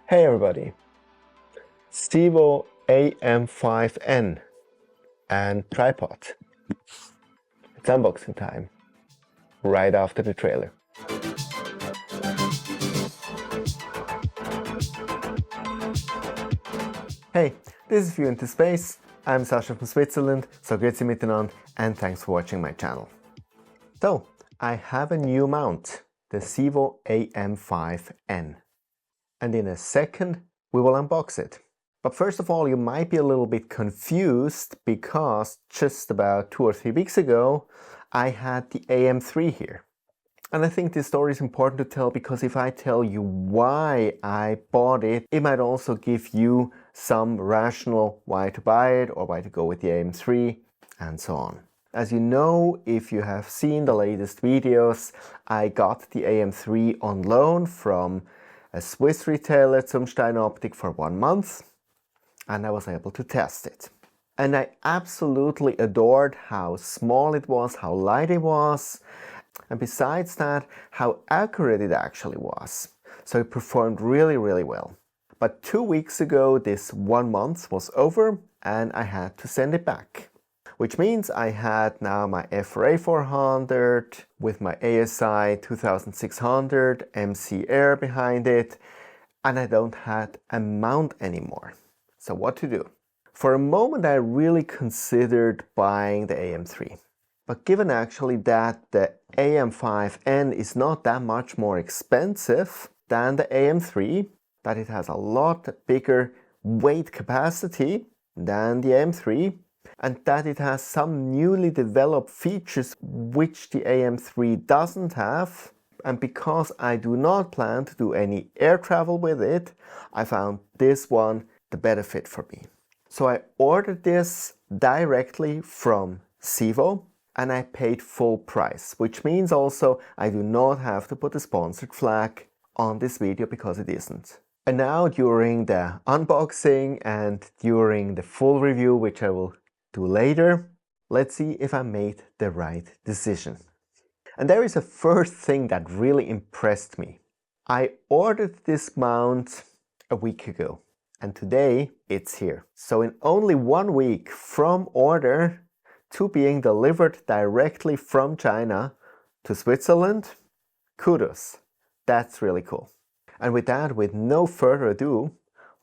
Hey everybody, ZWO AM5N and tripod. It's unboxing time, right after the trailer. Hey, this is View into Space. I'm Sascha from Switzerland, so grüezi miteinander, and thanks for watching my channel. So, I have a new mount, the ZWO AM5N. And in a second, we will unbox it. But first of all, you might be a little bit confused because just about 2 or 3 weeks ago, I had the AM3 here. And I think this story is important to tell because if I tell you why I bought it, it might also give you some rationale why to buy it or why to go with the AM3 and so on. As you know, if you have seen the latest videos, I got the AM3 on loan from a Swiss retailer, Zumstein Optik, for 1 month, and I was able to test it. And I absolutely adored how small it was, how light it was, and besides that, how accurate it actually was. So it performed really, really well. But 2 weeks ago, this 1 month was over and I had to send it back. Which means I had now my FRA 400 with my ASI 2600 MC Air behind it, and I don't have a mount anymore. So what to do? For a moment I really considered buying the AM3. But given actually that the AM5N is not that much more expensive than the AM3, that it has a lot bigger weight capacity than the AM3, and that it has some newly developed features which the AM3 doesn't have, and because I do not plan to do any air travel with it, I found this one the better fit for me. So I ordered this directly from ZWO and I paid full price, which means also I do not have to put a sponsored flag on this video because it isn't. And now during the unboxing and during the full review, which I will do later, let's see if I made the right decision. And there is a first thing that really impressed me. I ordered this mount a week ago and today it's here. So in only 1 week from order to being delivered directly from China to Switzerland, kudos. That's really cool. And with that, with no further ado,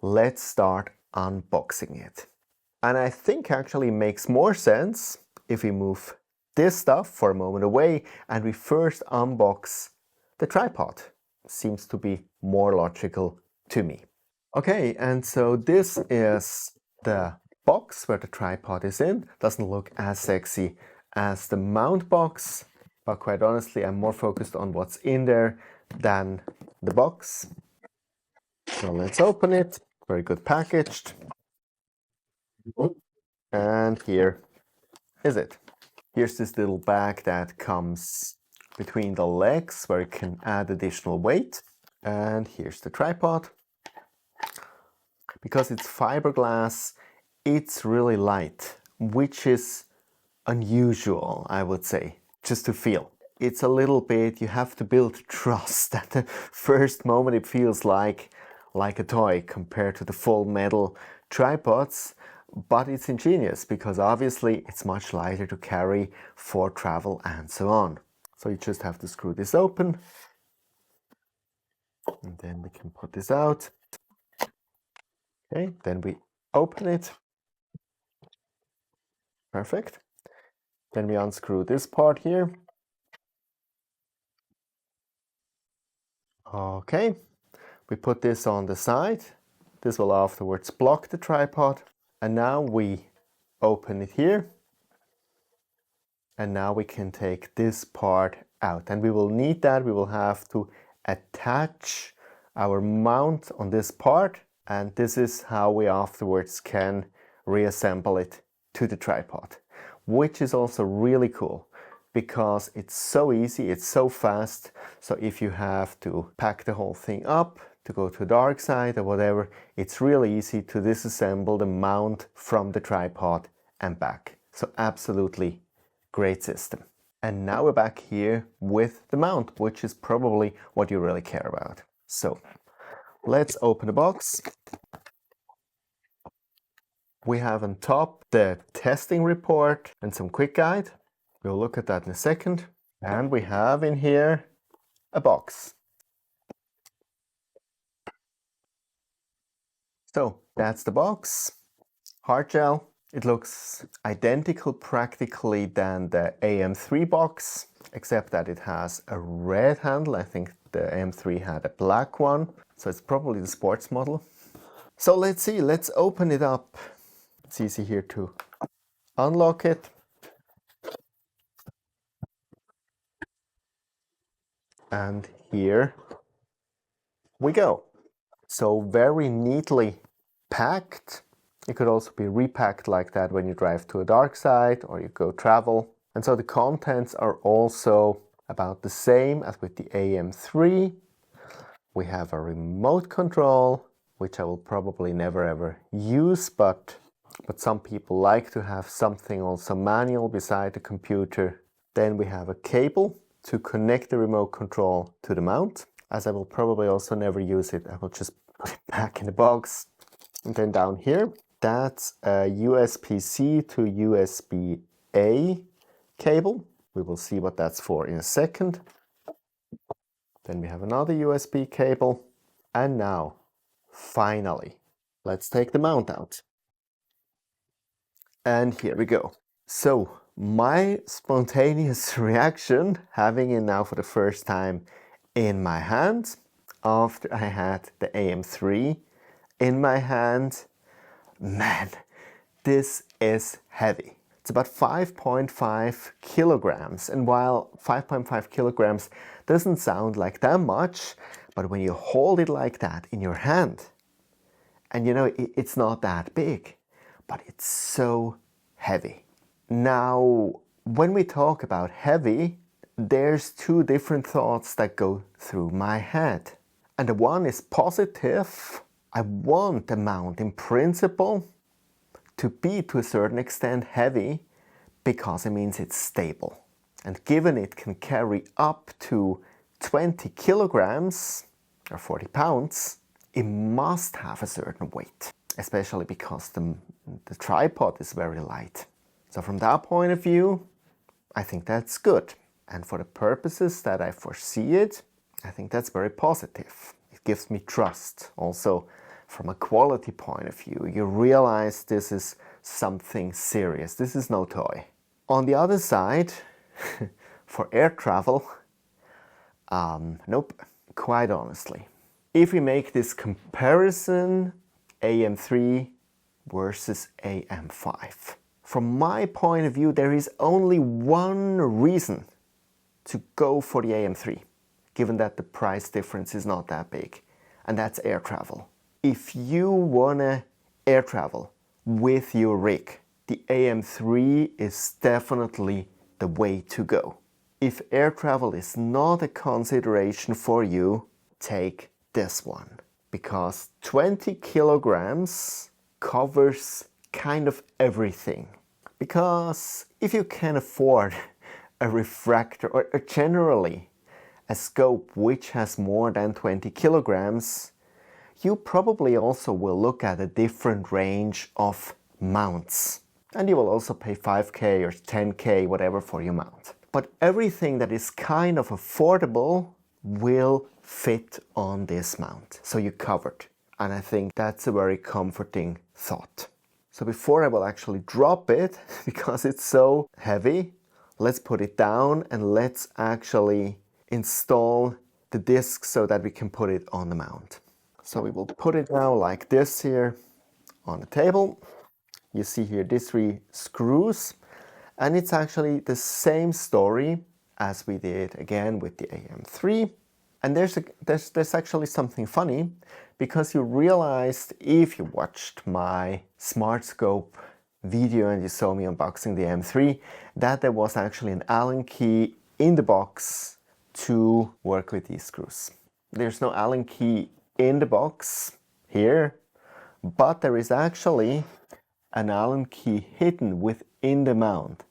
let's start unboxing it. And I think actually makes more sense if we move this stuff for a moment away and we first unbox the tripod. Seems to be more logical to me. Okay, and so this is the box where the tripod is in. Doesn't look as sexy as the mount box, but quite honestly, I'm more focused on what's in there than the box. So let's open it. Very good packaged. And here is it. Here's this little bag that comes between the legs where you can add additional weight. And here's the tripod. Because it's fiberglass, it's really light, which is unusual, I would say, just to feel. It's a little bit, you have to build trust. At the first moment it feels like a toy compared to the full metal tripods, but it's ingenious because obviously it's much lighter to carry for travel and so on. So you just have to screw this open and then we can put this out. Okay, then we open it. Perfect. Then we unscrew this part here. Okay, we put this on the side. This will afterwards block the tripod. And now we open it here. And now we can take this part out. And we will need that. We will have to attach our mount on this part. And this is how we afterwards can reassemble it to the tripod, which is also really cool because it's so easy, it's so fast. So if you have to pack the whole thing up to go to the dark side or whatever, it's really easy to disassemble the mount from the tripod and back. So absolutely great system. And now we're back here with the mount, which is probably what you really care about. So let's open the box. We have on top the testing report and some quick guide. We'll look at that in a second. And we have in here a box. So that's the box. Hard gel. It looks identical practically than the AM3 box, except that it has a red handle. I think the AM3 had a black one, so it's probably the sports model. So let's see, let's open it up. It's easy here to unlock it. And here we go. So very neatly packed. It could also be repacked like that when you drive to a dark side or you go travel. And so the contents are also about the same as with the AM3. We have a remote control, which I will probably never ever use, but some people like to have something also manual beside the computer. Then we have a cable to connect the remote control to the mount. As I will probably also never use it, I will just put it back in the box. And then down here, that's a USB-C to USB-A cable. We will see what that's for in a second. Then we have another USB cable. And now, finally, let's take the mount out. And here we go. So, my spontaneous reaction, having it now for the first time in my hand, after I had the AM3 in my hand, man, this is heavy. It's about 5.5 kilograms. And while 5.5 kilograms doesn't sound like that much, but when you hold it like that in your hand, and you know, it's not that big, but it's so heavy. Now, when we talk about heavy, there's two different thoughts that go through my head. And the one is positive. I want the mount in principle to be to a certain extent heavy because it means it's stable. And given it can carry up to 20 kilograms or 40 pounds, it must have a certain weight, especially because the tripod is very light. So from that point of view, I think that's good. And for the purposes that I foresee it, I think that's very positive. It gives me trust. Also, from a quality point of view, you realize this is something serious. This is no toy. On the other side, for air travel, nope, quite honestly. If we make this comparison, AM3 versus AM5, from my point of view, there is only one reason to go for the AM3, given that the price difference is not that big, and that's air travel. If you wanna air travel with your rig, the AM3 is definitely the way to go. If air travel is not a consideration for you, take this one, because 20 kilograms covers kind of everything. Because if you can afford a refractor or generally a scope which has more than 20 kilograms, you probably also will look at a different range of mounts. And you will also pay 5K or 10K, whatever, for your mount. But everything that is kind of affordable will fit on this mount. So you're covered. And I think that's a very comforting thought. So before I will actually drop it, because it's so heavy, let's put it down and let's actually install the disc so that we can put it on the mount. So we will put it now like this here on the table. You see here these 3 screws, and it's actually the same story as we did again with the AM3. And there's actually something funny, because you realized if you watched my Smart Scope video and you saw me unboxing the AM3, that there was actually an Allen key in the box to work with these screws. There's no Allen key in the box here, but there is actually an Allen key hidden within the mount,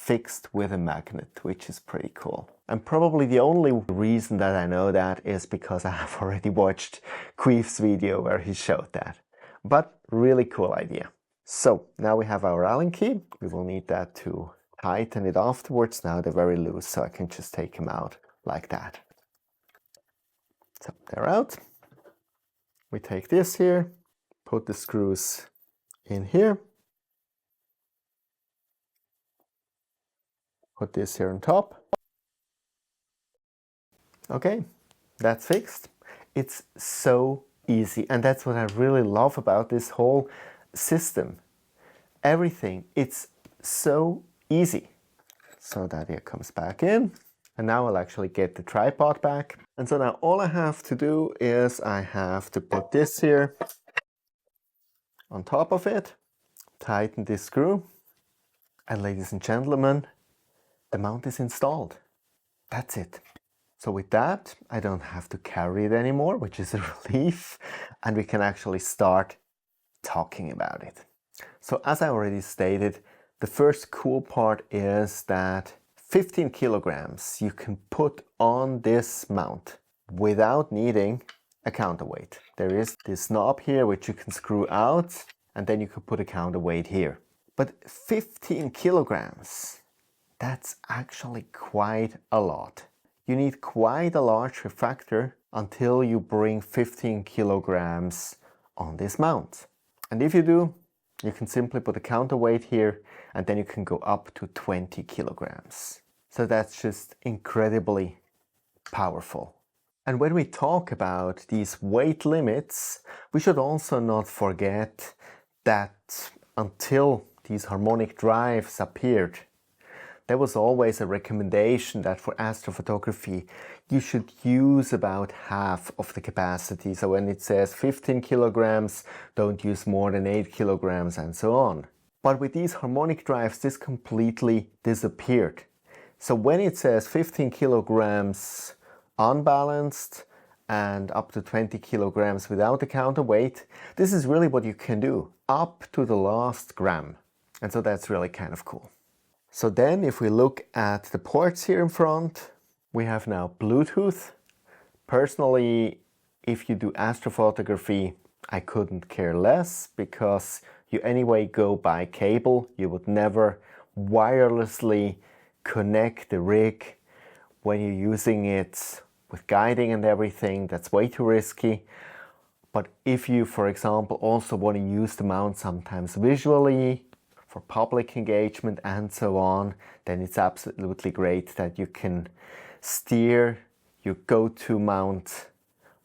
fixed with a magnet, which is pretty cool. And probably the only reason that I know that is because I have already watched Queef's video where he showed that. But really cool idea. So now we have our Allen key. We will need that to tighten it afterwards. Now they're very loose, so I can just take them out like that. So they're out. We take this here, put the screws in here, put this here on top. Okay, that's fixed. It's so easy, and that's what I really love about this whole system. Everything, it's so easy. So that here comes back in, and now I'll actually get the tripod back. And so now all I have to do is I have to put this here on top of it, tighten this screw, and ladies and gentlemen, the mount is installed. That's it. So with that, I don't have to carry it anymore, which is a relief, and we can actually start talking about it. So as I already stated, the first cool part is that 15 kilograms you can put on this mount without needing a counterweight. There is this knob here which you can screw out, and then you can put a counterweight here. But 15 kilograms, that's actually quite a lot. You need quite a large refractor until you bring 15 kilograms on this mount. And if you do, you can simply put a counterweight here, and then you can go up to 20 kilograms. So that's just incredibly powerful. And when we talk about these weight limits, we should also not forget that until these harmonic drives appeared, there was always a recommendation that for astrophotography you should use about half of the capacity. So when it says 15 kilograms, don't use more than 8 kilograms and so on. But with these harmonic drives, this completely disappeared. So when it says 15 kilograms unbalanced and up to 20 kilograms without a counterweight, this is really what you can do, up to the last gram. And so that's really kind of cool. So then if we look at the ports here in front, we have now Bluetooth. Personally, if you do astrophotography, I couldn't care less because you anyway go by cable. You would never wirelessly connect the rig when you're using it with guiding and everything. That's way too risky. But if you, for example, also want to use the mount sometimes visually, for public engagement and so on, then it's absolutely great that you can steer your go-to mount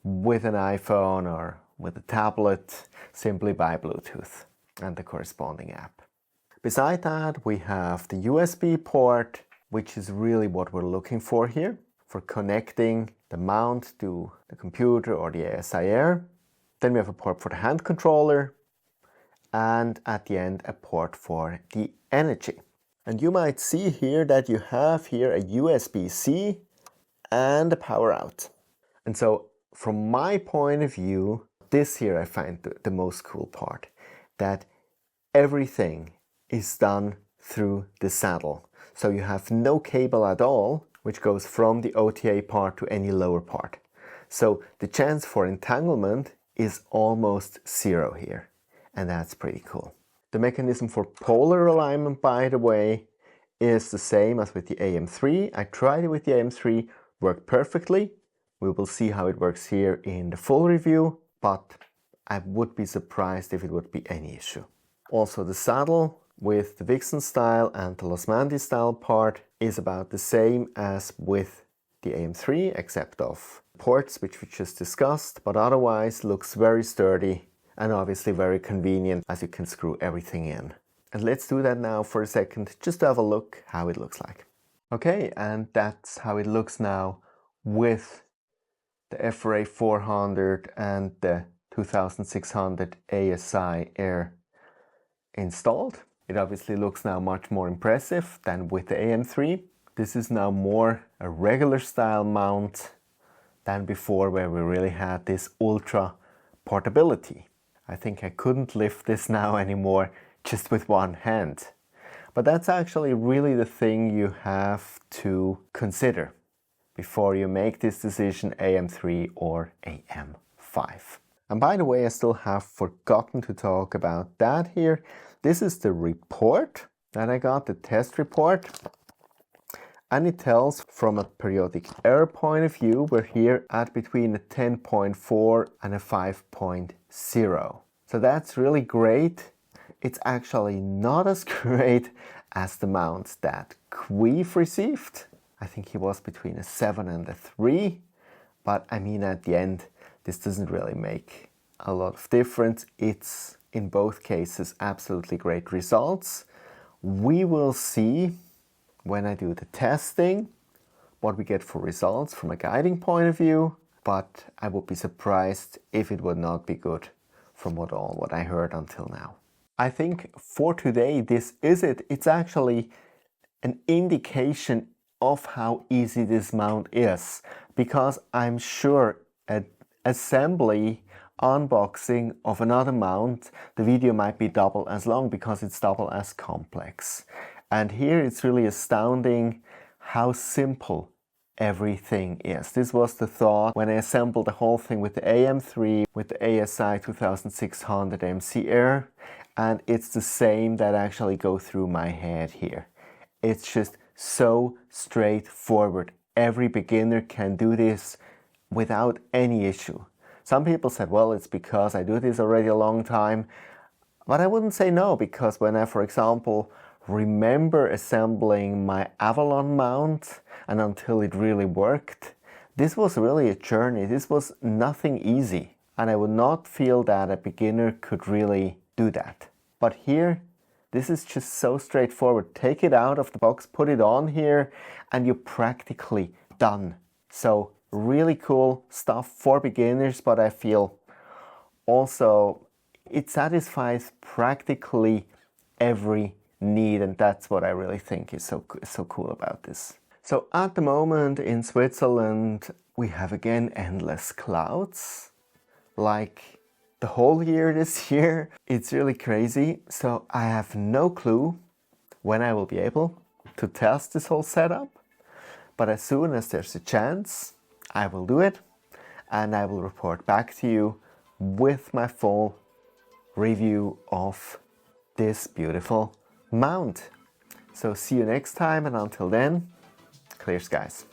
with an iPhone or with a tablet simply by Bluetooth and the corresponding app. Beside that, we have the USB port, which is really what we're looking for here for connecting the mount to the computer or the ASI Air. Then we have a port for the hand controller, and at the end a port for the energy. And you might see here that you have here a USB-C and a power out. And so from my point of view, this here I find the most cool part, that everything is done through the saddle. So you have no cable at all, which goes from the OTA part to any lower part. So the chance for entanglement is almost zero here. And that's pretty cool. The mechanism for polar alignment, by the way, is the same as with the AM3. I tried it with the AM3, worked perfectly. We will see how it works here in the full review, but I would be surprised if it would be any issue. Also, the saddle with the Vixen style and the Losmandy style part is about the same as with the AM3, except of ports, which we just discussed, but otherwise looks very sturdy and obviously very convenient as you can screw everything in. And let's do that now for a second, just to have a look how it looks like. Okay, and that's how it looks now with the FRA 400 and the 2600 ASI Air installed. It obviously looks now much more impressive than with the AM3. This is now more a regular style mount than before, where we really had this ultra portability. I think I couldn't lift this now anymore just with one hand. But that's actually really the thing you have to consider before you make this decision, AM3 or AM5. And by the way, I still have forgotten to talk about that here. This is the report that I got, the test report. And it tells from a periodic error point of view, we're here at between a 10.4 and a 5.0. So that's really great. It's actually not as great as the mounts that Queef received. I think he was between a 7 and a 3. But I mean, at the end, this doesn't really make a lot of difference. It's, in both cases, absolutely great results. We will see when I do the testing what we get for results from a guiding point of view, but I would be surprised if it would not be good from what I heard until now. I think for today this is it. It's actually an indication of how easy this mount is, because I'm sure an assembly unboxing of another mount, the video might be double as long because it's double as complex. And here it's really astounding how simple everything is. This was the thought when I assembled the whole thing with the AM3, with the ASI 2600 MC Air, and it's the same that actually go through my head here. It's just so straightforward. Every beginner can do this without any issue. Some people said, well, it's because I do this already a long time. But I wouldn't say no, because when I, for example, remember assembling my Avalon mount and until it really worked, this was really a journey. This was nothing easy. And I would not feel that a beginner could really do that. But here, this is just so straightforward. Take it out of the box, put it on here, and you're practically done. So really cool stuff for beginners, but I feel also it satisfies practically every need, and that's what I really think is so cool about this. So at the moment in Switzerland we have again endless clouds, like the whole year this year. It's really crazy, so I have no clue when I will be able to test this whole setup, but as soon as there's a chance I will do it, and I will report back to you with my full review of this beautiful mount. So see you next time, and until then, clear skies.